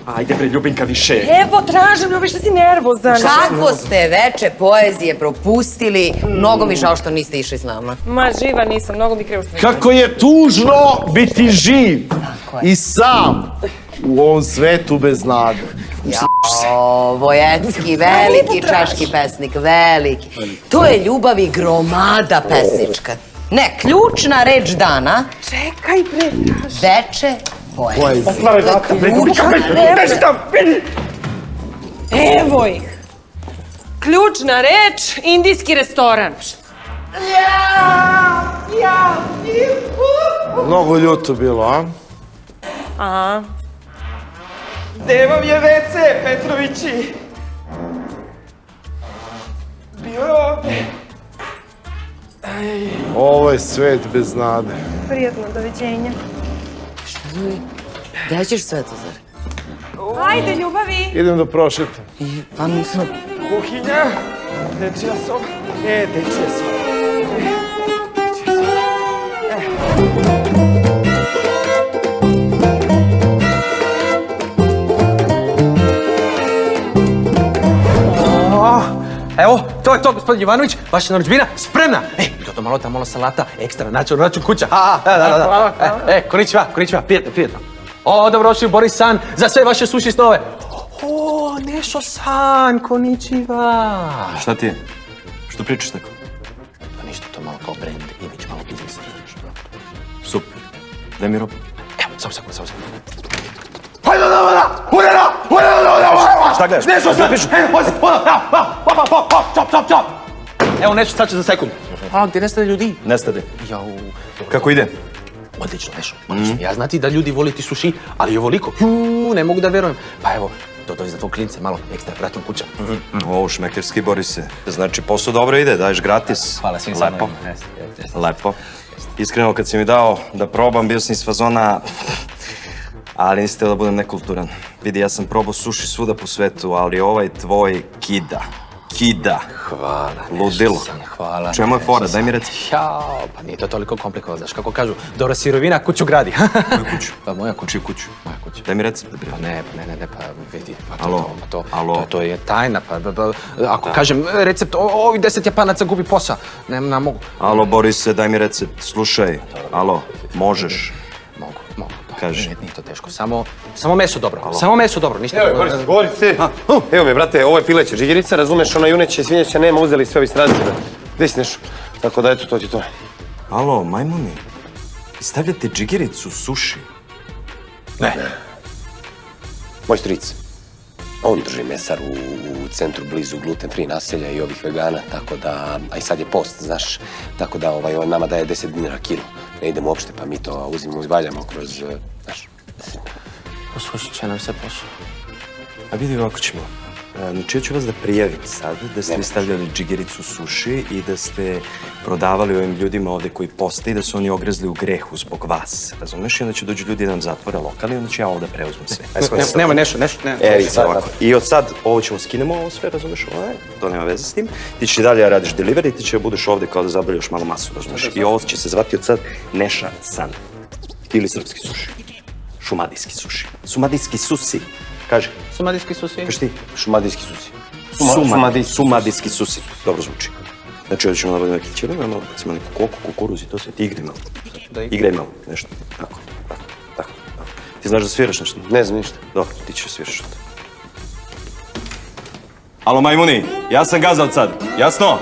Ajde bre, Ljubinka, više. Evo, tražim, Ljubi, što si nervozan? Kako ste veče poezije propustili? Mnogo mi žao što niste išli s nama. Ma, živa nisam, mnogo mi krenuo. Kako je tužno biti živ i sam u ovom svetu bez nade. Jao, Vojecki, veliki češki pesnik, veliki. To je ljubav i gromada pesnička. Ne, ključna reč dana, Čekaj, bre. veče poezije. Otvaraj vrata, bre, Ljubinka, beži tam, vidi! Evo ih. Ključna reč, indijski restoran. Mnogo ljuto bilo, a? Aha. Gde vam je WC, Petrovići? Bio je ovdje. Ovo je svet bez nade. Prijetno, doviđenja. Gde ćeš, Svetozar? Ajde, ljubavi. Idem da prošetam. Pa nisam... Kuhinja, dečija soba. Dečija soba. Evo, to je to, gospodin Jovanović, vaša narudžbina spremna. To malo tamo, malo salata, ekstra, račun kuća. Da. Konnichiwa, prijetno. O, dobrodošli u Boris San za sve vaše suši snove. O, Nešo San, konnichiwa. Šta ti je? Što pričaš tako? Pa ništa, to malo kao brand, imidž, malo biznis. Super. Daj mi robu. Evo, samo sekund. Šta gledaš? Nešo San, Evo, Nešo, sad će za sekund. A, gdje nestade ljudi? Nestade. Jau, Kako ide? odlično, Nešo. Ja znati da ljudi voliti suši, ali ovoliko, ne mogu da verujem. Pa evo, to dođe za tvoj klince, malo ekstra, račun kuća. O, šmekerski Borise. Znači, posao dobro ide, daješ gratis. Hvala svim Lepo. sanovima. Lepo. Iskreno, kad si mi dao da probam, bio sam iz fazona, ali nisi htio da budem nekulturan. Vidi, ja sam probao suši svuda po svetu, ali ovaj tvoj kida. Hvala, Ludilo. Nešo San, hvala. Čemu je fora? Daj mi reci. Jao, pa nije to toliko komplikovano, znaš kako kažu, dobra sirovina kuću gradi. Moju kuću. Pa moja kuća. Čiju kuću? Moja kuća. Daj mi reci. Pa ne, pa vidi, pa Alo, alo. to je tajna, pa ako kažem recept, ovi 10 Japanaca gubi posao, ne mogu. Alo, Borise, daj mi recept. Slušaj, alo, možeš. Mogu, pa Kaži. nije to teško, samo meso dobro, samo meso dobro, ništa. Evo je, Boris, govori ti. Evo me, brate, ovo je pileća džigerica, razumeš, ona juneće i svinjeća nema, uzeli sve ovi stranci. Gde si nešto? Tako da, eto, to ti to. Alo, majmuni, stavljate džigericu suši? Ne. Moj stric, on drži mesar u centru blizu gluten free naselja i ovih vegana, tako da, a i sad je post, znaš, tako da on nama daje 10 dinara kilo. Ne idemo uopšte, pa mi to uzimamo i izvaljamo kroz, znaš. Poslušat će nam se posao. A vidi ovako ćemo. Znači, ja ću vas da prijavim sad, da ste vi stavljali džigericu suši i da ste prodavali ovim ljudima ovde koji poste i da su oni ogrezli u grehu zbog vas. Razumeš? I onda će dođu ljudi da nam zatvore lokal i onda ću ja ovde preuzmem sve. Nema nešto. Vidi sad ovako. I od sad ovo ćemo skinemo ovo sve, razumeš? To nema veze s tim. Ti ćeš i dalje radiš delivery, ti će budeš ovde kao da zabavljaš malo masu, razumeš? I ovo će se zvati od sad Neša San. Ili srpski suši. Šumadijski suši. Sumadijski susi. Kaži. Sumadijski susi. Kaži ti. Šumadijski susi. Sumadijski susi. Dobro zvuči. Znači, ovdje ćemo nabaviti neki ćelime, malo recimo neku koku, kukuruz i to sve. Ti igraj malo. Igraj malo, nešto. Tako. Ti znaš da sviraš nešto? Ne znam ništa. Dobro, ti ćeš sviraš onda. Alo, majmuni, ja sam gazda od sad. Jasno?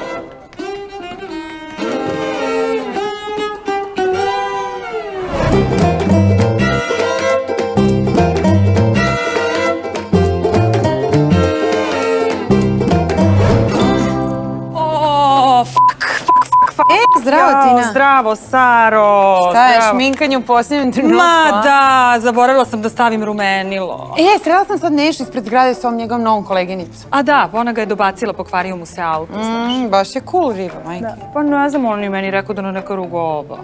Zdravo, Tina. Zdravo, Saro. Šta je, šminkanje u posljednjem trenutku? Ma da, zaboravila sam da stavim rumenilo. Srela sam sad Nešu ispred zgrade s ovom njegovom novom koleginicom. A da, ona ga je dobacila, pokvario mu se auto, znaš. Baš je cool riba, majke. Pa ne znam, on je meni rekao da na neka rugoba.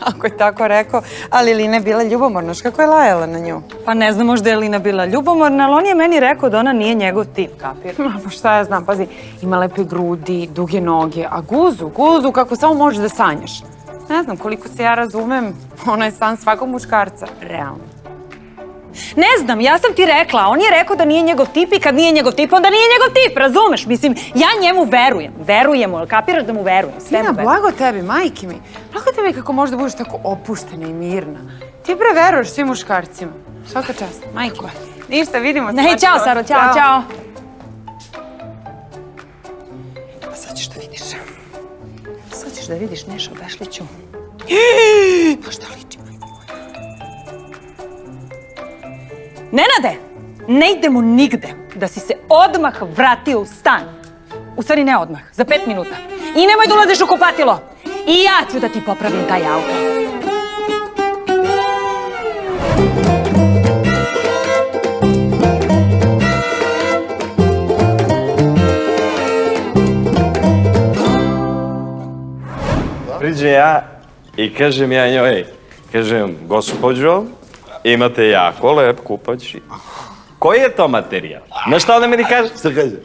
Ako je tako rekao, ali Lina je bila ljubomorna, kako je lajala na nju? Pa ne znam, možda je Lina bila ljubomorna, ali on je meni rekao da ona nije njegov tip, kapir? Pa šta ja znam, pazi, ima lepe grudi, duge noge, a guzu, kako samo možeš da sanjaš. Ne znam, koliko se ja razumem, ona je san svakog muškarca, realno. Ne znam, ja sam ti rekla, on je rekao da nije njegov tip i kad nije njegov tip, onda nije njegov tip, razumeš? Mislim, ja njemu verujem, verujem mu, kapiraš da mu verujem, sve mu Tina, verujem. blago tebi, majke mi. Blago tebi kako možda budeš tako opuštena i mirna. Ti bre veruješ svim muškarcima. Svaka čast, majko. Ništa, vidimo se. Ne, čao, Saro, čao, čao. Pa sad ćeš da vidiš. Sad ćeš da vidiš Neša Bešliću. Pa šta liči? Nenade, ne idemo nigde da si se odmah vratio u stan. U stvari ne odmah, za 5 minuta. I nemoj da ulaziš u kupatilo. I ja ću da ti popravim taj auto. Priđe ja i kažem ja njoj, kažem, gospođo, imate jako lep kupać. Koji je to materijal? Znaš šta ona meni kaže? Šta kaže?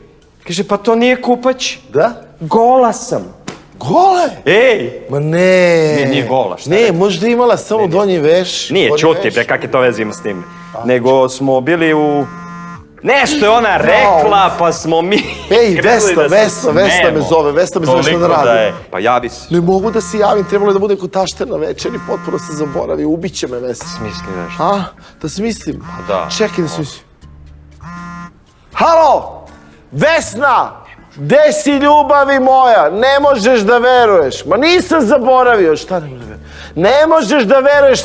Kaže, pa to nije kupać. Da? Gola sam. Gole? Ej! Ma ne. Nije gola, šta Ne, je? možda je imala samo donji veš. Nije, donji čuti, veš. bre, kakve to veze ima s tim. Nego smo bili u... Nešto je ona rekla, pa smo mi... Ej, krenuli da se Vesna me zove, Vesna me zove što da Toliko radim. je. Pa javi se. Ne mogu da se javim, trebalo je da bude kod taštena večer i potpuno se zaboravi, ubiće me Vesna. Misli nešto. A, da smislim? Pa da. Čekaj da smislim. Halo! Vesna! Gde si ljubavi moja? Ne možeš da veruješ. Ma nisam zaboravio, šta ne možeš da veruješ? Ne možeš da veruješ,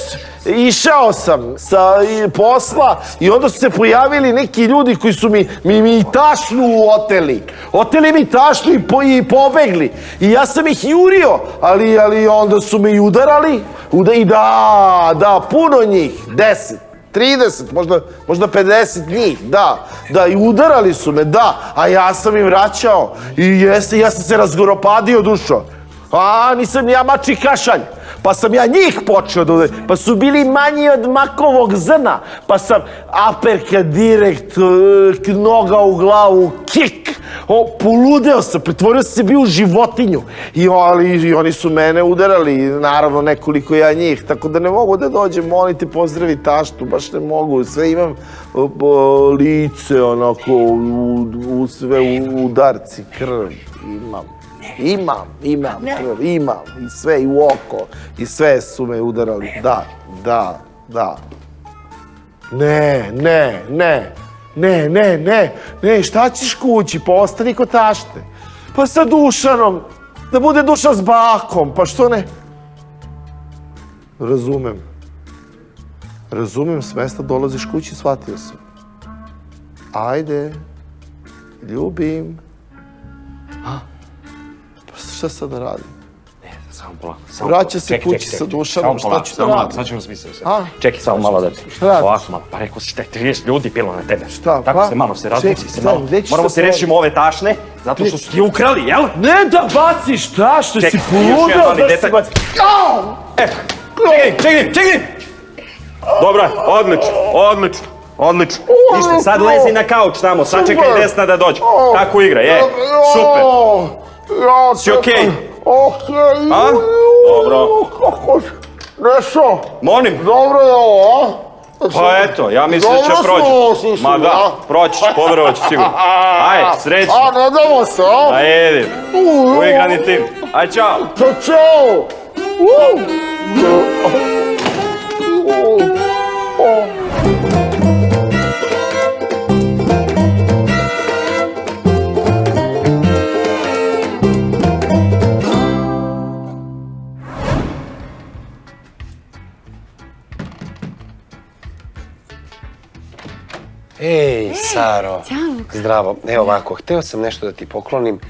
išao sam sa posla i onda su se pojavili neki ljudi koji su mi tašnu oteli. Oteli mi tašnu i pobegli. I ja sam ih jurio, ali onda su me i udarali. I da, puno njih, 10. 30, možda 50 njih, da, i udarali su me, da, a ja sam im vraćao i ja sam se razgoropadio, dušo. A, nisam ja mači kašalj, pa sam ja njih počeo da udarim, pa su bili manji od makovog zrna, pa sam aperka direkt, noga u glavu, kik, poludeo sam, pretvorio sam se bio u životinju i oni su mene udarali, naravno nekoliko ja njih, tako da ne mogu da dođem, molim te pozdravi taštu, baš ne mogu, sve imam lice onako, sve udarci, krv, imam krv, imam i sve i u oko i sve su me udarali, da. Ne, šta ćeš kući, pa ostani kod tašte. Pa sa Dušanom, da bude Dušan s bakom, pa što ne? Razumem, s mesta dolaziš kući, shvatio sam. Ajde, ljubim. Pa šta sad da radim? Samo polako. Vraća se kući sa Dušanom, šta ću da radim? Sad ćemo smisliti se. A? Čekaj samo malo da ti... Šta radiš? Ovako malo, pa rekao si da je 30 ljudi bilo na tebe. Šta, Tako pa? se malo se razlici se Čekaj, malo. gde ćeš Moramo da se se rešimo ove tašne, zato što su ti ukrali, jel? Ne da baciš tašte, si Čekaj, još poludeo jedan mali da si detalj. baci... Čekaj! Dobro, odlično. Ništa, sad lezi na kauč tamo, sačekaj Desna da dođe. Tako igra, super. Si okej? Okej. A? Dobro. Nešo, Molim? dobro je ovo, a? Pa eto, ja mislim da će Dobro proći. smo slušali, Ma da, a? proći će, poverovat ću sigurno. Ajde, srećno. A, ne damo se, a? Ajde, uigrani tim. Ajde, čao. Čao. Ej, Saro. Zdravo. Evo ovako, hteo sam nešto da ti poklonim.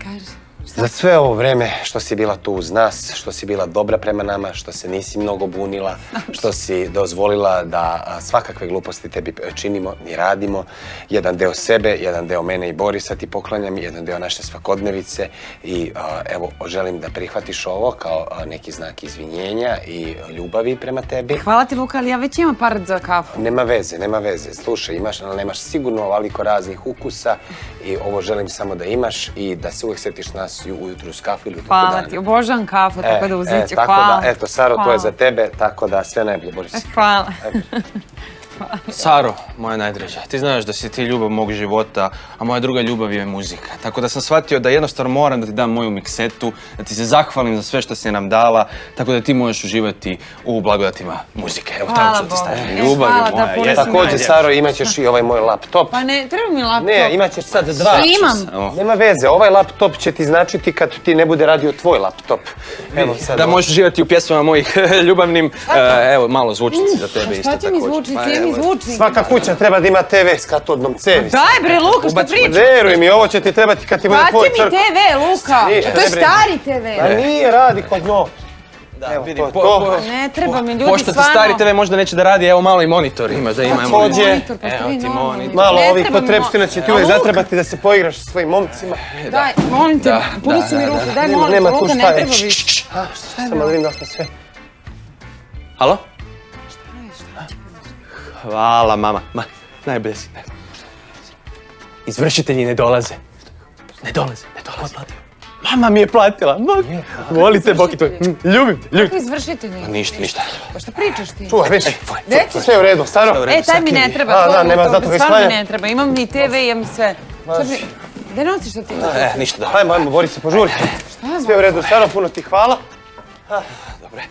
Za sve ovo vreme što si bila tu uz nas, što si bila dobra prema nama, što se nisi mnogo bunila, što si dozvolila da svakakve gluposti tebi činimo i radimo. Jedan deo sebe, jedan deo mene i Borisa ti poklanjam, jedan deo naše svakodnevice i evo, želim da prihvatiš ovo kao neki znak izvinjenja i ljubavi prema tebi. Hvala ti, Luka, ali ja već imam par za kafu. Nema veze. Slušaj, nemaš sigurno ovoliko raznih ukusa i ovo želim samo da imaš i da se uvek setiš nas ujutru uz kafu ili u toku dana. Hvala ti, obožavam kafu, tako da uzet ću. Tako Hvala. da, eto, Saro, to je za tebe, tako da sve najbolje, Boris. Hvala. Saro, moja najdraža, ti znaš da si ti ljubav mog života, a moja druga ljubav je muzika. Tako da sam shvatio da jednostavno moram da ti dam moju miksetu, da ti se zahvalim za sve što si nam dala, tako da ti možeš uživati u blagodatima muzike. Evo, tamo ću ti staviti. Ljubav je moja. Također, Saro, imat ćeš i ovaj moj laptop. Pa ne, treba mi laptop. Ne, imat ćeš sad dva. Imam. Nema veze, ovaj laptop će ti značiti kad ti ne bude radio tvoj laptop. Evo sad. Da možeš uživati u pjesmama mojih ljubavnim, evo, malo zvučnici za tebe isto Šta će mi također. zvučnici? Ide mi zvučnik. Svaka kuća treba da ima TV s katodnom cevi. Daj bre, Luka, što pričaš? Veruj mi, ovo će ti trebati kad ti bude tvoj Bati mi crk. TV, Luka. Ništa, To je ne brini. stari TV. A nije, radi kod njo. Da, vidi, Ne treba mi ljudi pošto ti stvarno. stari TV možda neće da radi, evo malo i monitor imaš, da ima Također. Monitor, pa Evo ti ti normalno. monitor. Malo Ne ovih treba mi potrepština će ti A, uvijek Luka? zatrebati da se poigraš sa svojim momcima. Daj, molim te, pusti mi ruku, daj molim te, Nema tu Luka, ne šta je. treba više. Samo da vidim da smo sve. Halo? Hvala, mama. Najbolje si. Izvršitelji ne dolaze. Ne dolaze. Ko je platio? Mama mi je platila. Volite, Boki tvoj. Ljubim te, ljubim Kako izvršitelji? Ništa. Pa šta pričaš ti? Čuvaj, viš, Deci? sve u redu, Staro. Taj mi ne treba, A, da, to nema, zato ga stvarno mi isklanjam. ne treba. Imam ni TV, imam sve. Šta bi... Gde nosiš to ti? Ništa, da. Ajmo, Bori se, požuri. Sve u redu, Staro, puno ti hvala. Dobre.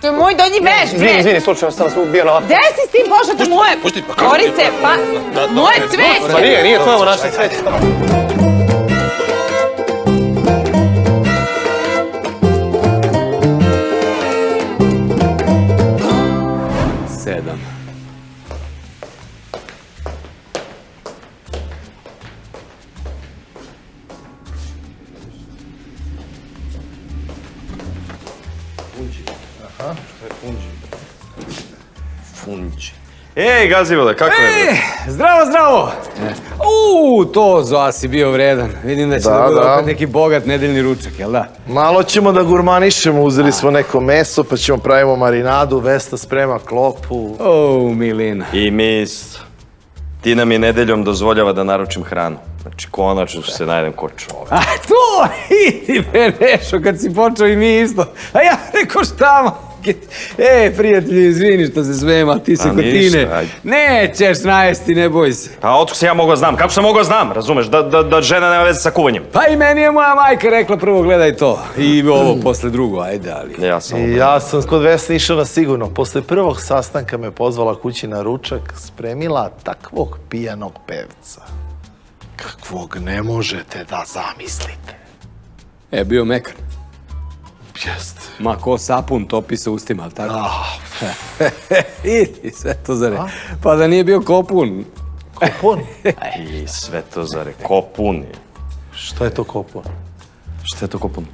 To je moj donji veš, bre! Izvini, slučajno sam vas bio na laptopu. Gde si s tim pošao, to je moje? pusti, pa kako Bori ti- se, pa... Moje Pa cveće! nije, to je ovo naše cveće. Sedam. Funđi. Ej, Gazivode, kako je? Zdravo! To Zoa si bio vredan. Vidim da će da bude opet neki bogat nedeljni ručak, jel da? Malo ćemo da gurmanišemo, uzeli smo neko meso, pa ćemo pravimo marinadu, Vesta sprema klopu. Milina. I ti nam je nedeljom dozvoljava da naručim hranu. Znači, konačno ću se najedem ko čovek. A to idi me Nešo, kad si počeo i mi isto. A ja rekao šta prijatelji, izvini što se smem, ali ti se Pa kod ništa, Tine ajde. nećeš najesti, ne boj se. A otko sam ja mogao znam? Kako sam mogao znam, razumeš? Da žena nema veze sa kuvanjem. Pa i meni je moja majka rekla prvo gledaj to i ovo posle drugo, ajde, ali... Ja sam... I ja sam kod Vesne išao na sigurno. Posle prvog sastanka me pozvala kući na ručak, spremila takvog pijanog pevca. Kakvog ne možete da zamislite. Bio mekan. Jeste. Ma ko sapun topi se ustima, ali tako? Idi, sve to zare. Pa da nije bio kopun. Kopun? I sve to zare, kopun. Šta je to kopun? Šta je to kopun?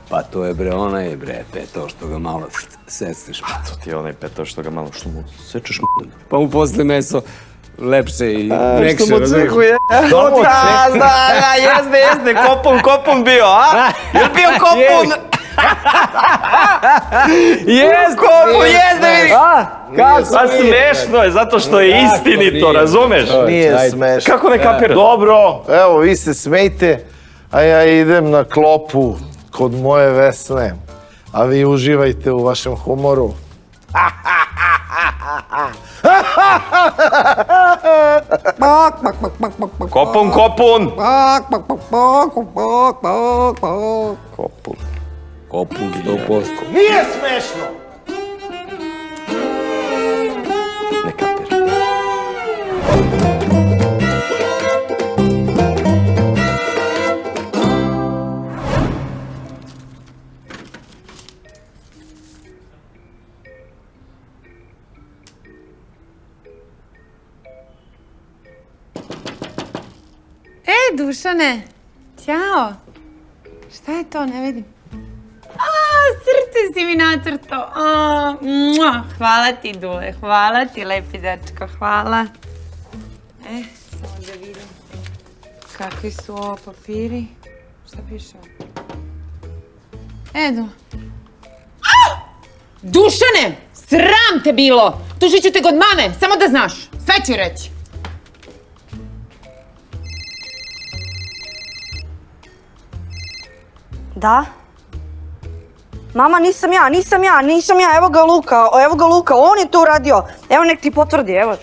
Pa to je onaj peto što ga malo secneš. To ti je onaj peto što ga malo što mu sečeš. Pa mu posle meso lepše i mekše. Što mu crkuje. Jeste, kopun bio, a? Jel bio kopun? Jeste! Kopun, jeste, vidi! Kako? Pa smešno je, zato što je istinito, razumeš? Nije smešno. Kako ne kapiraš? Dobro, evo, vi se smejte, a ja idem na klopu kod moje Vesne. A vi uživajte u vašem humoru. Kopun! Kopun. Kopun 100%. Nije smešno! Ne kapiraš. Dušane, ćao. Šta je to, ne vidim. Srce si mi nacrtao. Hvala ti, Dule, hvala ti, lepi dečko, hvala. Samo da vidim. Kakvi su ovo papiri? Šta piše ovo? Edo. Dušane, sram te bilo! Tužit ću te kod mame, samo da znaš. Sve ću reći. Da? Mama, nisam ja, evo ga Luka, on je to uradio. Evo, nek ti potvrdi, evo.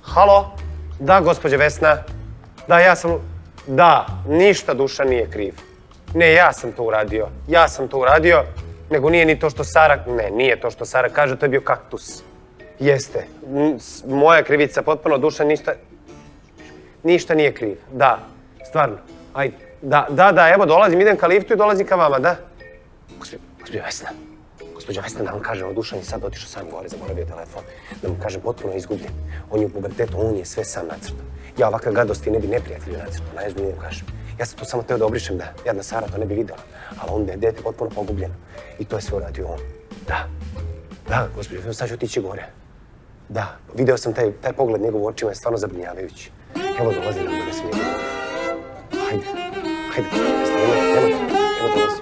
Halo? Da, gospođe Vesna. Da, ja sam... Da, ništa Dušan nije kriv. Ne, ja sam to uradio. Nego nije ni to što Sara... Ne, nije to što Sara kaže, to je bio kaktus. Jeste. Moja krivica, potpuno, Dušan ništa nije kriv. Da, stvarno. Ajde. Da, evo dolazim, idem ka liftu i dolazim ka vama, da? Gospođo Vesna, da vam kažem, Dušan je sad otišao sam gore, zaboravio telefon. Da vam kažem, potpuno izgubljen. On je u pubertetu, on je sve sam nacrtao. Ja ovakve gadosti ne bi neprijatelju nacrtao, najozbiljnije vam kažem. Ja sam to samo teo da obrišem, da jadna Sara to ne bi videla. Ali onda je dete potpuno pogubljeno. I to je sve uradio on. Da, gospođo, sad ću otići gore. Da, video sam taj pogled njegov u očima, je stvarno zabrinjavajući. Evo dolazi nam da ne smije. Hajde, nemojte, evo dolazi.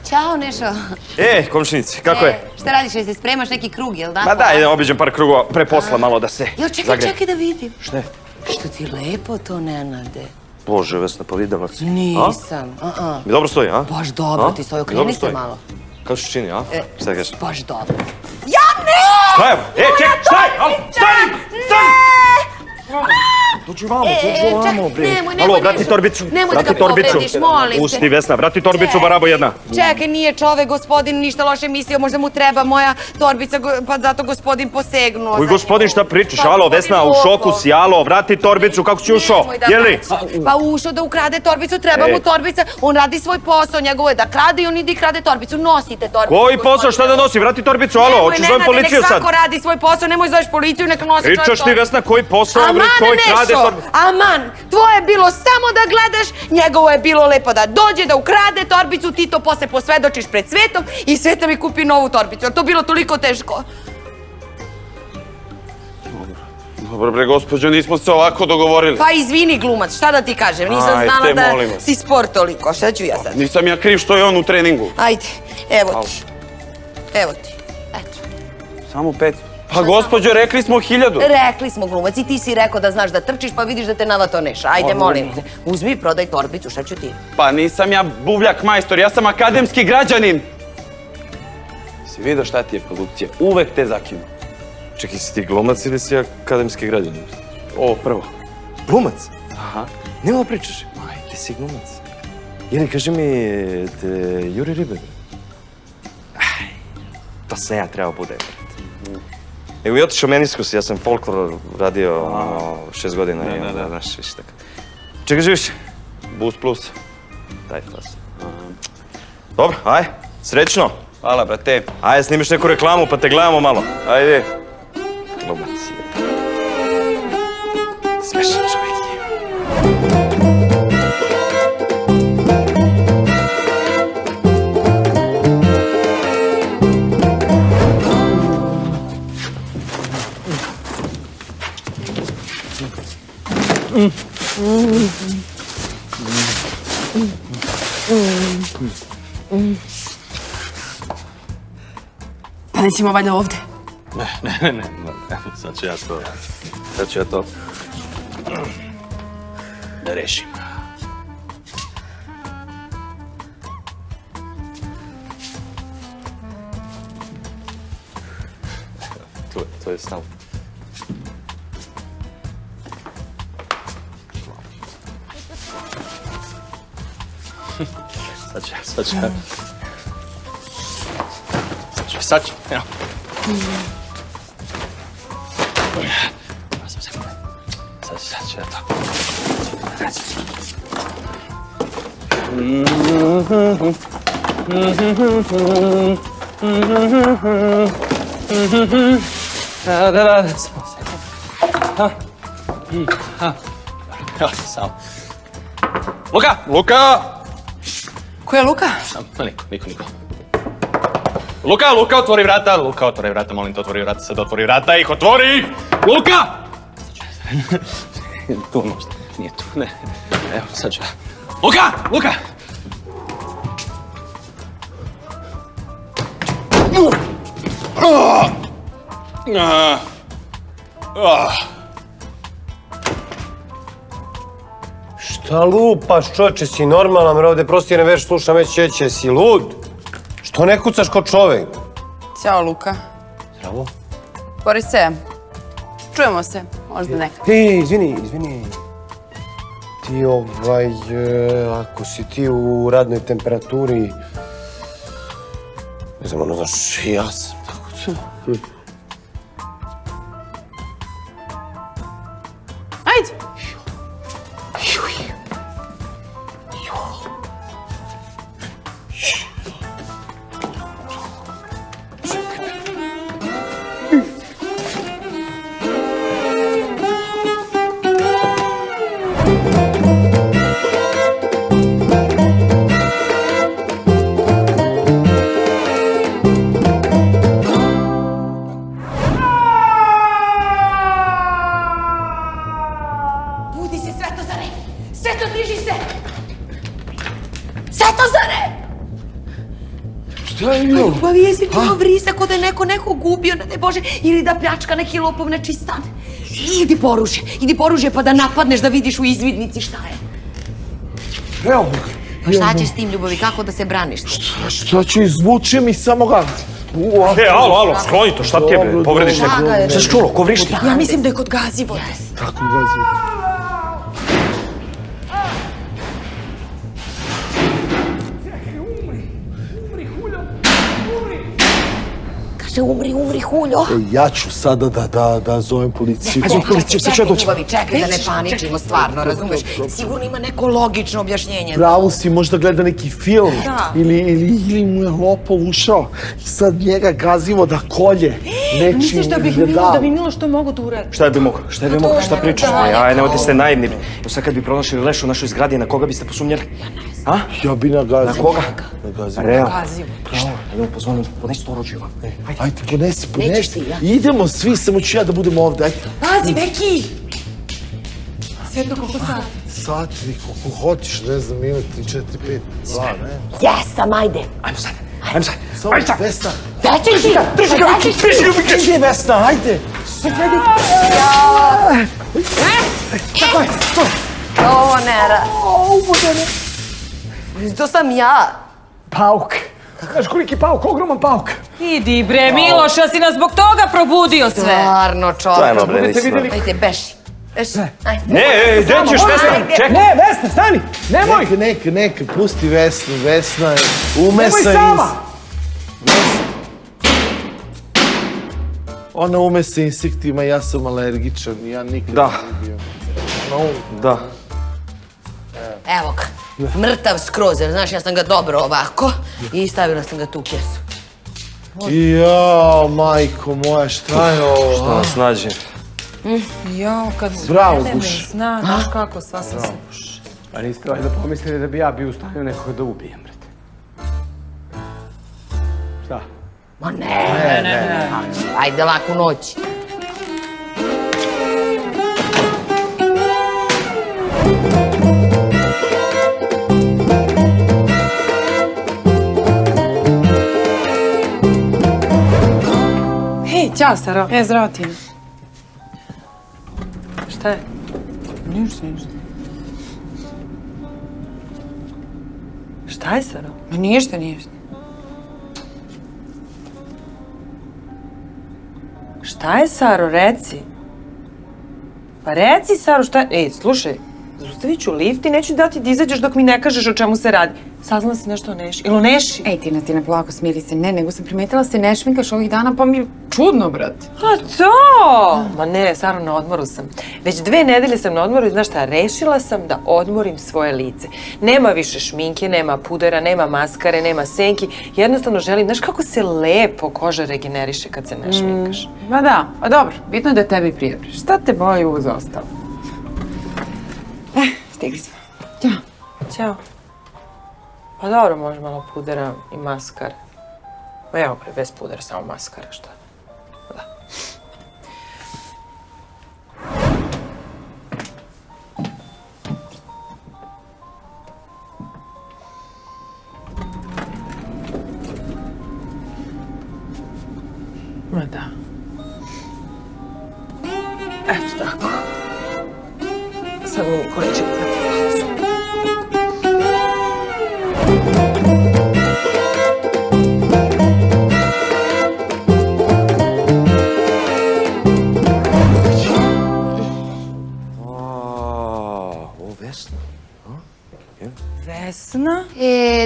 Ćao, Nešo. Komšinici, kako je? Šta radiš, jesi spremaš neki krug, jel da? Ma daj, idem obiđem par krugova pre posla malo da se zagrejem. Čekaj da vidim. Šta je? Što ti lepo to, Nenade. Bože, Vesna, pa videla si. Nisam, Mi dobro stoji, a? Baš dobro ti stoji, okreni se malo. Kako se čini, a? Šta kažeš? Baš dobro. Šta je? Čekaj, stani! Dođi vamo, bre. Alo, vrati torbicu. Nemoj da ga povrediš, molim te. Pusti, Vesna, vrati torbicu, barabo jedna. Čekaj, nije čovek, gospodin, ništa loše mislio, možda mu treba moja torbica, pa zato gospodin posegnuo. Uj, gospodin, šta pričaš? Alo, Vesna, u šoku si, alo, vrati torbicu, kako si ušao? Jeli? Pa ušao da ukrade torbicu, treba mu torbica, on radi svoj posao, njegovo je da krade i on ide i krade torbicu, nosite torbicu. Koji posao, šta da nosi? Vrati torbicu, alo, hoćeš zovem policiju sad? Nek svako radi svoj posao, nemoj zoveš policiju, neka nosi čovjek torbicu. Pričaš ti, Vesna, koji posao, bre, koji krade torbicu? Aman, tvoje je bilo samo da gledaš, njegovo je bilo lepo da dođe, da ukrade torbicu, ti to posle posvedočiš pred svetom i sveta mi kupi novu torbicu. Je to bilo toliko teško? Dobro bre, gospođo, nismo se ovako dogovorili. Pa izvini, glumac, šta da ti kažem, nisam znala da si sport toliko, šta ću ja sad? Nisam ja kriv što je on u treningu. Ajde, evo ti, eto. Samo 500. Pa gospođo, rekli smo 1000. Rekli smo, glumac, i ti si rekao da znaš da trčiš, pa vidiš da te navato Neša. Ajde, molim te, uzmi i prodaj torbicu, šta ću ti? Pa nisam ja buvljak majstor, ja sam akademski građanin. Si vidio šta ti je produkcija? Uvek te zakinu. Čekaj, si ti glumac ili si akademski građanin? Ovo prvo. Glumac? Aha. Nema pričaš. Aj, ti si glumac. Jeli, kaži mi, te Juri Riber? Aj, to sam ja trebao bude. Evo i otišao meniskus, ja sam folklor radio 6 godina i znaš, više tako. Čega živiš? Bus plus. Daj to se. Dobro, aj, srećno. Hvala, brate. Ajde, snimiš neku reklamu pa te gledamo malo. Ajde. Glumac je. Smešan čovjek je. Pa nećemo valjda ovde. Ne, sad ću ja to da rešim. To je stav. Sad ću, evo. Sad ću ja to. Samo. Luka! Ko je Luka? Niko. Luka, otvori vrata, molim te, otvori vrata, sad otvori vrata, otvori ih! Luka! Tu možda, nije tu, ne. Evo, sad ću ja. Luka! Šta lupaš, čovječe, si normalan, jer ovdje prosto ne veš, slušam već čeće, si lud? Što ne kucaš ko čovjek? Ćao, Luka. Zdravo. Borise, čujemo se, možda nekad. Izvini. Ti ako si ti u radnoj temperaturi, ne znam, znaš, ja sam tako. Ajde. Budi se, Svetozare! Sveto, diži se! Svetozare! Šta je bilo? Pa vijesi bilo vrisa ko da je neko gubio, ne daj Bože, ili da pljačka neki lopov nečiji stan. Idi po oružje pa da napadneš da vidiš u izvidnici šta je. Evo Pa šta ćeš s tim, Ljubavi, kako da se braniš? šta ću izvući mi samo ga. Alo, skloni to, šta ti je bre, povrediš neko. Šta si čulo, ko vrišti? Ja mislim da je kod Gazivode. Tako gazi. Kaže, umri, Huljo. Ja ću sada da zovem policiju. Ljubavi, čekaj da ne paničimo, stvarno, razumeš? Sigurno ima neko logično objašnjenje. Pravo si, možda gleda neki film. Ili mu je lopov ušao i sad njega gazivo da kolje. Misliš da bi Miloš to mogo da uradi? Šta bi mogo, šta pričaš? Aj, nemojte ste naivni. Sad kad bi pronašli leš u našoj zgradi, na koga biste posumnjali? A? Ja bi na gazivo. Na koga? Na gazivo. Real. Šta? Ajde, pozvonim, podnesi to oružje vam. Ajde, ponesi. Nećeš ti, ja? Idemo svi, samo ću ja da budem ovdje, ajde. Pazi, Beki! Svetno, koliko sat? Sat, koliko hoćeš, ne znam, minut, 4, 5, 2, ne? Jesam, ajde. Ajmo sad. Samo, Vesna. Daćeš ti! Ide, Vesna, ajde. Ovo ne radi. To sam ja. Pauk. Znaš koliki pauk, ogroman pauk. Idi bre, Miloš, ja si nas zbog toga probudio sve. Stvarno, Stvarno, čovječ. bre, nisam. Ajde, beši. Ajde. Ne, gdje ćeš, Vesna? Čekaj. Ne, Vesna, stani! Nemoj! Neka, pusti Vesnu, Vesna je umesa Nemoj sama! Ona ume sa insektima, ja sam alergičan, ja nikad ne bio. Da. Evo ga. Mrtav skroz, jer znaš, ja sam ga dobro ovako i stavila sam ga tu u kesu. Jao, majko moja, šta je ovo? Šta nas nađe? Jao, kad Bravo, ne Guš. zna, znaš kako, sva sam se... A niste valjda pomislili da bi ja bio u stanju nekoga da ubijem, brate. Šta? Ma ne. Ajde, laku noć. Hej, ćao, Saro. Zdravo ti. Šta je? Ništa. Šta je, Saro? Ma ništa. Šta je, Saro, reci? Pa reci, Saro, šta je? Ej, slušaj, zaustavit ću lift i neću dati da izađeš dok mi ne kažeš o čemu se radi. Saznala si nešto o Neši? Ili o Neši? Ej, Tina, polako, smiri se. Ne, nego sam primetila se ne šminkaš ovih dana, pa mi je čudno, brate. A to! Ma ne, Saro, na odmoru sam. Već 2 nedelje sam na odmoru i znaš šta, rešila sam da odmorim svoje lice. Nema više šminke, nema pudera, nema maskare, nema senki. Jednostavno želim, znaš kako se lepo koža regeneriše kad se ne šminkaš. Ma da, pa dobro, bitno je da tebi prije. Šta te boji uz ostalo? Stigli smo. Ćao. Pa dobro, može malo pudera i maskare. Ma evo bre, bez pudera, samo maskara, šta? Da. Eto tako. Sad mi Nikolić će prati facu. Ovo Vesna. Vesna?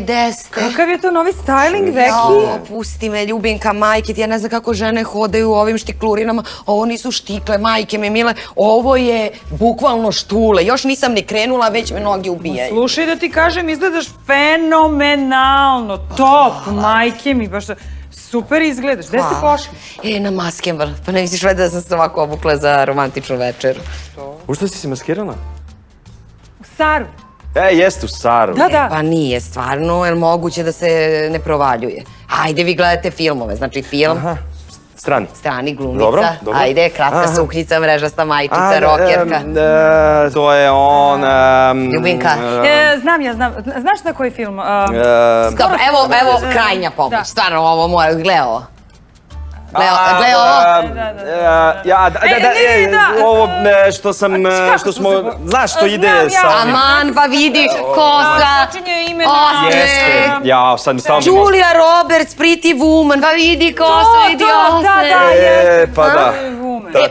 Gde ste? Kakav je to novi styling, Veki? Jao, pusti me, ljubinka, majke ti, ja ne znam kako žene hodaju u ovim štiklurinama. Ovo nisu štikle, majke me mile, ovo je bukvalno štule. Još nisam ni krenula, već me noge ubijaju. Slušaj da ti kažem, izgledaš fenomenalno, top, majke mi, baš super izgledaš. Gde ste pošli? Na Maskenbal, pa ne misliš valjda da sam se ovako obukla za romantičnu večeru. U što si se maskirala? U Saru. Jeste u Saru. Da. Pa nije, stvarno, jer moguće da se ne provaljuje. Ajde, vi gledate filmove, znači film, Strani. strani glumica, Dobro. ajde, kratka suknjica, mrežasta majčica, rokerka. To je on... Ljubinka. Znam ja, znam. Znaš na koji film? Dobro, evo krajnja pomoć, stvarno ovo mora, gle ovo. Gle ovo. Ovo što sam, što smo, znaš što ide sa... Aman, pa vidi, kosa, Počinje ime Jeste, ja sad mi stalo mi... Julia Roberts, Pretty Woman, pa vidi kosa, vidi ose. Pa da.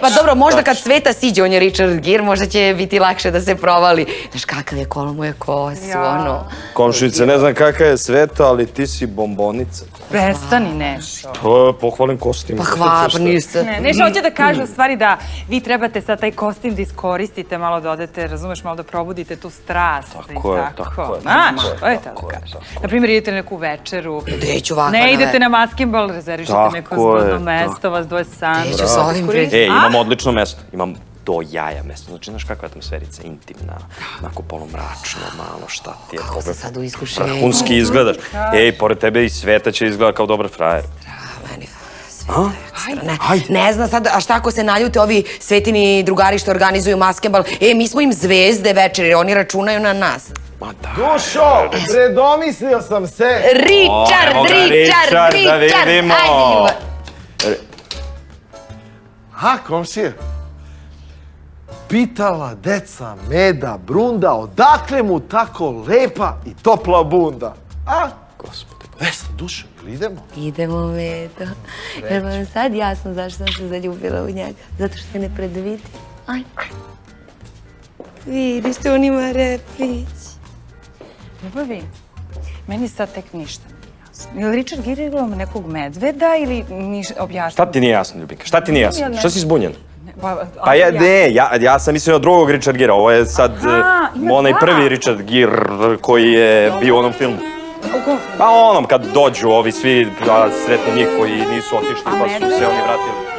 Pa dobro, možda kad Sveta siđe, on je Richard Gere, možda će biti lakše da se provali. Znaš kakav je kolo moje kosu, ono. Komšice, ne znam kakva je Sveta, ali ti si bombonica. Prestani, Nešo. Pohvalim kostim. Pa hvala, pa niste. Nešo hoće da kaže u stvari da vi trebate sad taj kostim da iskoristite, malo da odete, razumeš, malo da probudite tu strast. Tako je, tako je. Znaš, to je to da kaže. Naprimjer, idete na neku večeru. Neću ovako Ne idete na Maskenbal, rezervišete neko zgodno mesto, vas dvoje sami. Neću s ovim Imam odlično mesto, imam do jaja mesto. Znači, znaš kakva je atmosferica, intimna, onako polumračno, malo šta ti je. Kako se sad u iskušenju. Vrhunski izgledaš. Pored tebe i Sveta će izgleda kao dobar frajer. Meni ne znam sad, a šta ako se naljute ovi Svetini drugari što organizuju Maskenbal? Mi smo im zvezde večeri, oni računaju na nas. Dušo, predomislio sam se. Richard, da vidimo. Ha, komšije. Pitala deca Meda Brunda odakle mu tako lepa i topla bunda. A? Gospode. Vesna, Dušo, ili idemo? Idemo, Medo. Jer vam sad jasno zašto sam se zaljubila u njega. Zato što je nepredvidiv. Aj. Vidiš, to on ima replić. Ljubavi, meni sad tek ništa nije jasno. Je li Richard Gere igrao nekog medveda ili objašnjava? Šta ti nije jasno, Ljubinka? Šta ti nije jasno? Šta si zbunjena? Pa ja sam mislio na drugog Richard Gere, ovo je sad onaj prvi Richard Gere koji je bio u onom filmu. U kom filmu? Pa onom kad dođu ovi svi, sretno njih koji nisu otišli pa su se oni vratili.